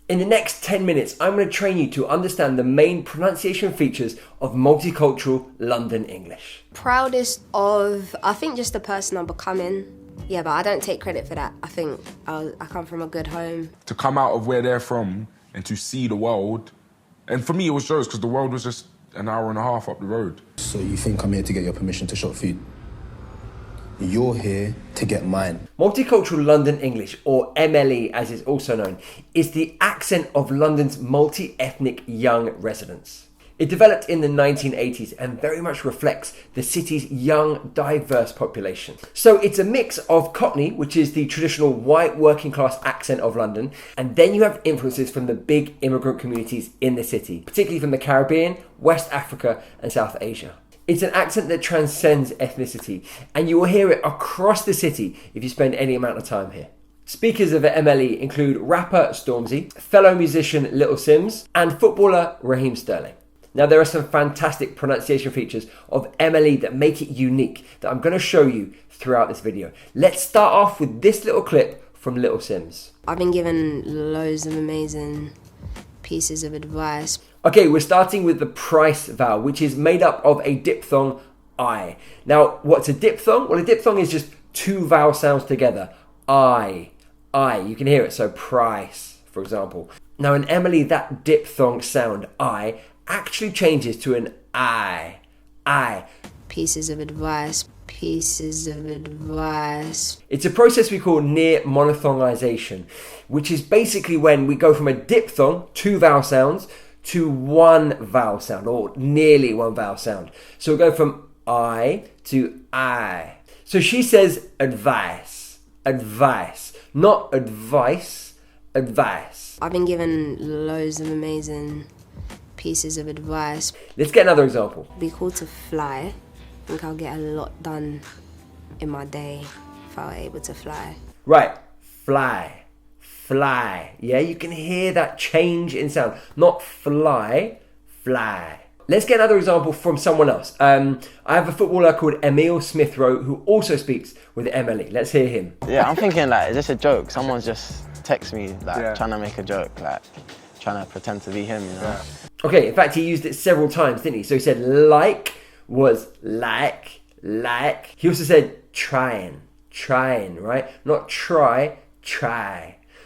In the next 10 minutes, I'm going to train you to understand the main pronunciation features of multicultural London English. Proudest of, I think, just the person I'm becoming. Yeah, but I don't take credit for that. I think I come from a good home. To come out of where they're from and to see the world. And for me, it was jokes because the world was just an hour and a half up the road. So you think I'm here to get your permission to shop food? You're here to get mine. Multicultural London English, or MLE as it's also known, is the accent of London's multi-ethnic young residents. It developed in the 1980s and very much reflects the city's young, diverse population. So it's a mix of Cockney, which is the traditional white working class accent of London, and then you have influences from the big immigrant communities in the city, particularly from the Caribbean, West Africa and South Asia. It's an accent that transcends ethnicity, and you will hear it across the city if you spend any amount of time here. Speakers of the MLE include rapper Stormzy, fellow musician Little Simz, and footballer Raheem Sterling. Now, there are some fantastic pronunciation features of MLE that make it unique that I'm going to show you throughout this video. Let's start off with this little clip from Little Simz. I've been given loads of amazing pieces of advice. Okay, we're starting with the price vowel, which is made up of a diphthong I. Now, what's a diphthong? Well, a diphthong is just two vowel sounds together. I. You can hear it, so price, for example. Now, in MLE, that diphthong sound I actually changes to an I. Pieces of advice. Pieces of advice. It's a process we call near monophthongization, which is basically when we go from a diphthong, two vowel sounds, to one vowel sound, or nearly one vowel sound. So we go from I to I. So she says advice, not advice, advice. I've been given loads of amazing pieces of advice. Let's get another example. Be called to fly. I think I'll get a lot done in my day if I were able to fly. Right, fly. Yeah, you can hear that change in sound. Not fly, fly. Let's get another example from someone else. I have a footballer called Emil Smith-Rowe who also speaks with MLE. Let's hear him. Yeah, I'm thinking like, is this a joke? Someone's just text me trying to make a joke, like trying to pretend to be him, you know? Yeah. Okay, in fact, he used it several times, didn't he? So he said like was like. He also said trying, right? Not try.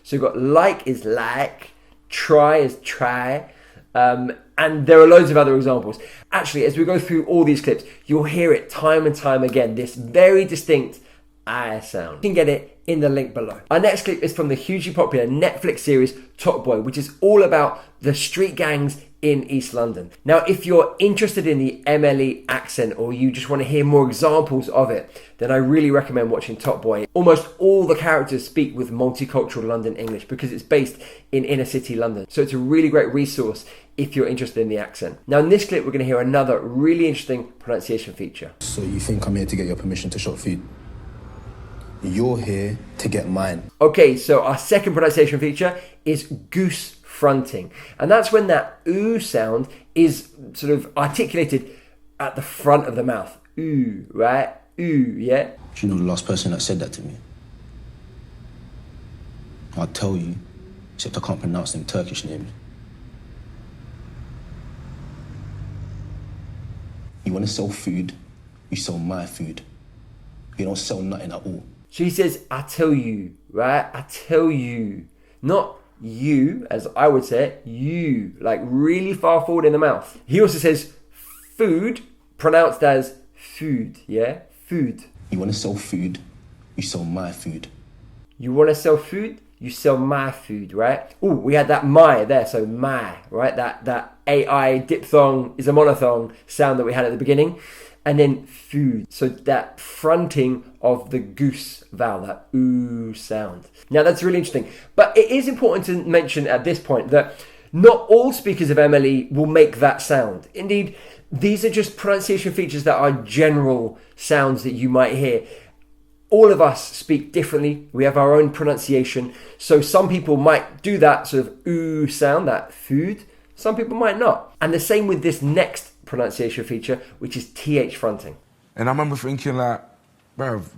So you've got like is like, try is try, and there are loads of other examples. Actually, as we go through all these clips, you'll hear it time and time again, this very distinct I sound. You can get it in the link below. Our next clip is from the hugely popular Netflix series Top Boy, which is all about the street gangs in East London. Now, if you're interested in the MLE accent or you just want to hear more examples of it, then I really recommend watching Top Boy. Almost all the characters speak with multicultural London English because it's based in inner city London. So it's a really great resource if you're interested in the accent. Now, in this clip, we're going to hear another really interesting pronunciation feature. So you think I'm here to get your permission to shop food? You're here to get mine. Okay, so our second pronunciation feature is Goose Fronting. And that's when that ooh sound is sort of articulated at the front of the mouth. Ooh, right? Ooh, yeah? Do you know the last person that said that to me? I'll tell you, except I can't pronounce them Turkish names. You want to sell food, you sell my food. You don't sell nothing at all. So he says, I tell you, right? I tell you. Not you, as I would say it, you, like really far forward in the mouth. He also says food, pronounced as food, yeah? Food. You want to sell food, you sell my food. You want to sell food, you sell my food, right? Oh, we had that my there, so my, right? That AI diphthong is a monophthong sound that we had at the beginning. And then food, so that fronting of the goose vowel, that ooh sound. Now that's really interesting. But it is important to mention at this point that not all speakers of MLE will make that sound. Indeed, these are just pronunciation features that are general sounds that you might hear. All of us speak differently. We have our own pronunciation. So some people might do that sort of ooh sound, that food. Some people might not. And the same with this next pronunciation feature, which is TH fronting. And I remember thinking like, bruv,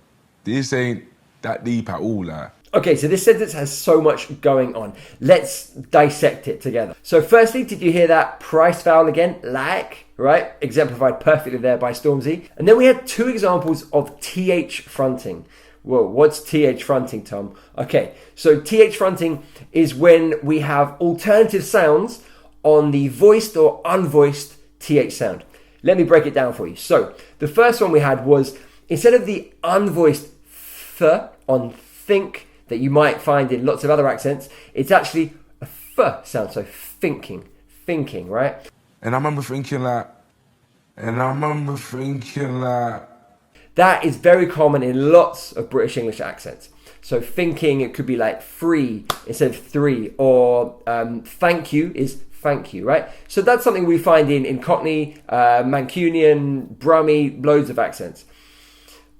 this ain't that deep at all. Like. Okay, so this sentence has so much going on. Let's dissect it together. So firstly, did you hear that price vowel again? Like, right? Exemplified perfectly there by Stormzy. And then we had two examples of TH fronting. Whoa, what's TH fronting, Tom? Okay, so TH fronting is when we have alternative sounds on the voiced or unvoiced TH sound. Let me break it down for you. So the first one we had was, instead of the unvoiced th on think that you might find in lots of other accents, it's actually a f sound, so thinking, right? And I remember thinking that, that is very common in lots of British English accents. So thinking, it could be like free instead of three, or thank you is thank you, right? So that's something we find in Cockney, Mancunian, Brummie, loads of accents.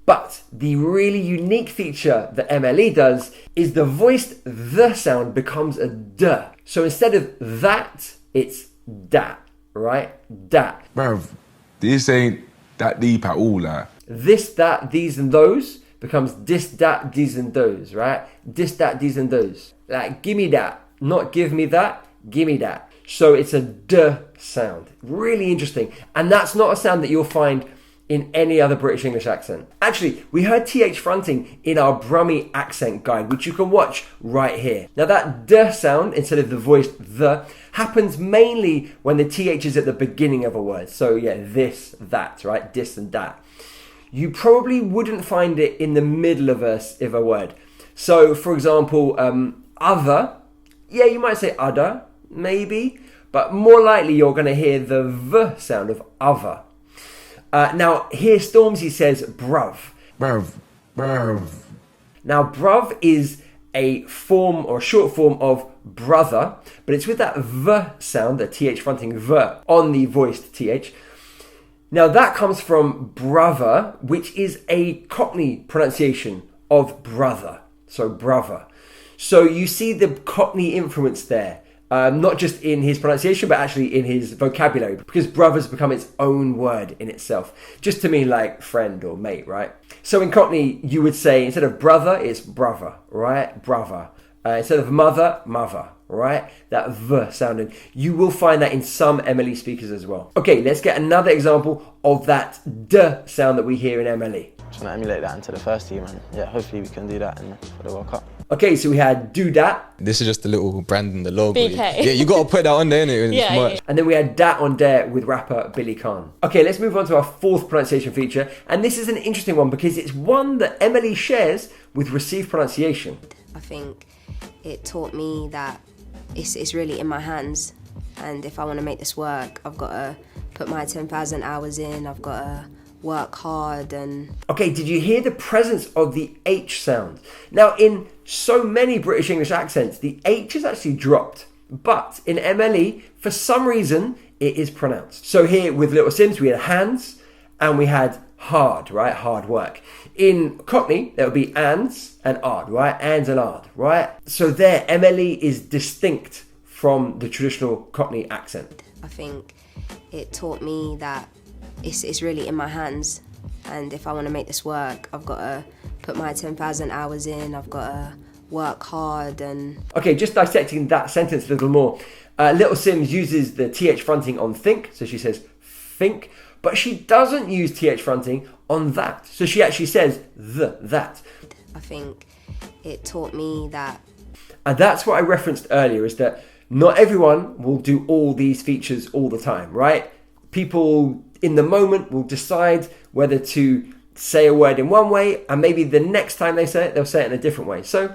But the really unique feature that MLE does is the voiced the sound becomes a d. So instead of that, it's dat, right? Dat. Bruv, this ain't that deep at all, like. This, that, these and those becomes dis, dat, these and those, right? Dis, that, these and those. Like, give me that, not give me that, give me that. So it's a d sound. Really interesting. And that's not a sound that you'll find in any other British English accent. Actually, we heard TH fronting in our Brummie accent guide, which you can watch right here. Now that d sound, instead of the voiced the, happens mainly when the TH is at the beginning of a word. So yeah, this, that, right? Dis and that. You probably wouldn't find it in the middle of a word. So for example, other, yeah, you might say other, maybe, but more likely you're gonna hear the v sound of other. Now, here Stormzy says bruv. Bruv. Now, bruv is a form or a short form of brother, but it's with that v sound, the th fronting v on the voiced th. Now, that comes from brother, which is a Cockney pronunciation of brother. So, brother. So, you see the Cockney influence there. Not just in his pronunciation, but actually in his vocabulary, because brother's become its own word in itself, just to mean like friend or mate, right? So in Cockney, you would say, instead of brother, it's brother, right? Brother. Instead of mother, mother, right? That v sounding. You will find that in some MLE speakers as well. Okay, let's get another example of that d sound that we hear in MLE. Trying to emulate that into the first team, and yeah, hopefully we can do that for the World Cup. Okay, so we had do dat. This is just a little brand in the logo. BK. Yeah, you got to put that on there, innit? Yeah. And then we had dat on dare with rapper Billy Khan. Okay, let's move on to our fourth pronunciation feature. And this is an interesting one because it's one that Emily shares with received pronunciation. I think it taught me that it's really in my hands. And if I want to make this work, I've got to put my 10,000 hours in. I've got to work hard and... Okay, did you hear the presence of the H sound? Now, in so many British English accents, the H is actually dropped. But in MLE, for some reason, it is pronounced. So here with Little Simz, we had hands and we had hard, right? Hard work. In Cockney, there would be ands and ard, right? Ands and ard, right? So there, MLE is distinct from the traditional Cockney accent. I think it taught me that it's really in my hands, and if I want to make this work, I've got to put my 10,000 hours in. I've got to work hard and... Okay, just dissecting that sentence a little more. Little Simz uses the th fronting on think, so she says think, but she doesn't use th fronting on that, so she actually says that. I think it taught me that... And that's what I referenced earlier, is that not everyone will do all these features all the time, right? People in the moment will decide whether to say a word in one way, and maybe the next time they say it, they'll say it in a different way. So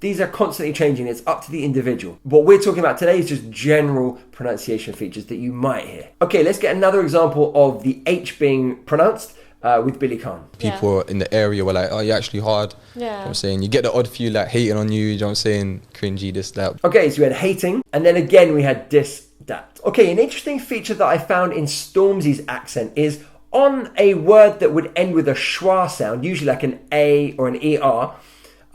these are constantly changing. It's up to the individual. What we're talking about today is just general pronunciation features that you might hear. Okay, let's get another example of the H being pronounced with Billy Khan. People in the area were like, oh, you're actually hard. Yeah. You know what I'm saying? You get the odd few like hating on you, you know what I'm saying? Cringy, this, that. Okay, so we had hating, and then again we had dis, dat. Okay, an interesting feature that I found in Stormzy's accent is on a word that would end with a schwa sound, usually like an A or an ER,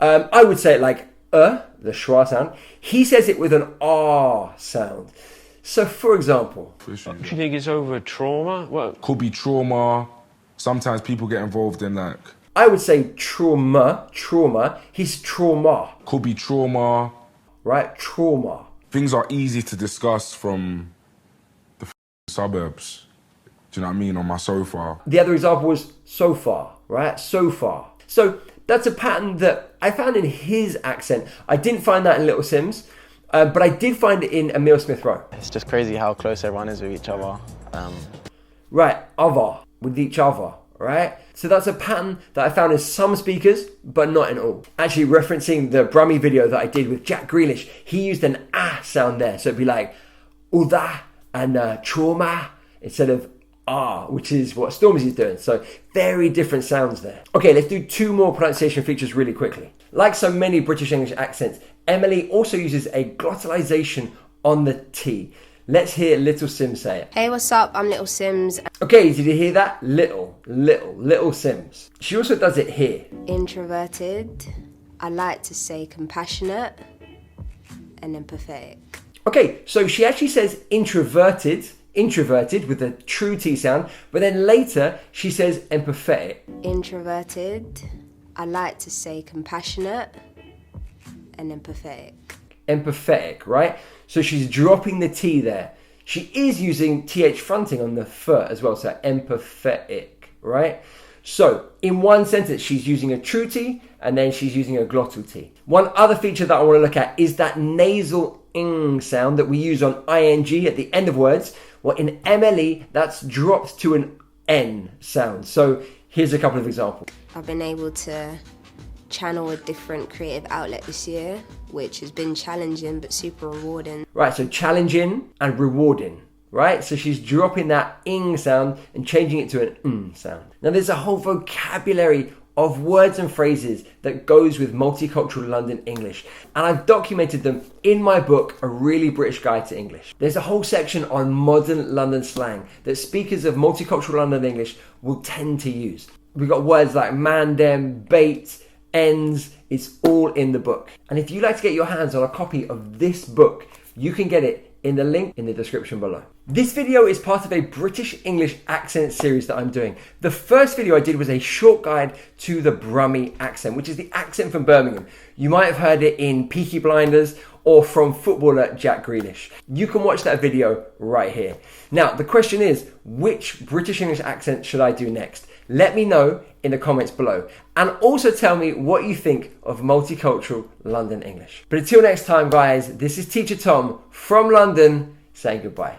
I would say it like the schwa sound. He says it with an R sound. So for example... Do you think it's over trauma? What? Could be trauma. Sometimes people get involved in like I would say trauma. He's trauma, Could be trauma. right? Trauma. Things are easy to discuss from the suburbs. Do you know what I mean? On my sofa. The other example was so far, right? So far. So that's a pattern that I found in his accent. I didn't find that in Little Simz, but I did find it in Emil Smith Rowe. It's just crazy how close everyone is with each other. Right, other, with each other, right? So that's a pattern that I found in some speakers, but not in all. Actually, referencing the Brummy video that I did with Jack Grealish, he used an ah sound there. So it'd be like, uda and trauma instead of ah, which is what Stormzy is doing. So very different sounds there. Okay, let's do 2 more pronunciation features really quickly. Like so many British English accents, Emily also uses a glottalization on the T. Let's hear Little Simz say it. Hey, what's up? I'm Little Simz. Okay, did you hear that? Little Simz. She also does it here. Introverted. I like to say compassionate and empathetic. Okay, so she actually says introverted with a true T sound, but then later she says empathetic. Introverted. I like to say compassionate and empathetic. Empathetic, right? So she's dropping the T there. She is using TH fronting on the F as well, so empathetic, right? So in one sentence, she's using a true T and then she's using a glottal T. One other feature that I want to look at is that nasal ing sound that we use on ing at the end of words. Well, in Emily, that's dropped to an N sound. So here's a couple of examples. I've been able to channel a different creative outlet this year, which has been challenging but super rewarding. Right, so challenging and rewarding, right? So she's dropping that ing sound and changing it to an sound. Now there's a whole vocabulary of words and phrases that goes with Multicultural London English, and I've documented them in my book, A Really British Guide to English. There's a whole section on modern London slang that speakers of Multicultural London English will tend to use. We've got words like man, dem, bait, ends. It's all in the book. And if you'd like to get your hands on a copy of this book, you can get it in the link in the description below. This video is part of a British English accent series that I'm doing. The first video I did was a short guide to the Brummie accent, which is the accent from Birmingham. You might have heard it in Peaky Blinders or from footballer Jack Grealish. You can watch that video right here. Now, the question is, which British English accent should I do next? Let me know in the comments below. And also tell me what you think of Multicultural London English. But until next time, guys, this is Teacher Tom from London saying goodbye.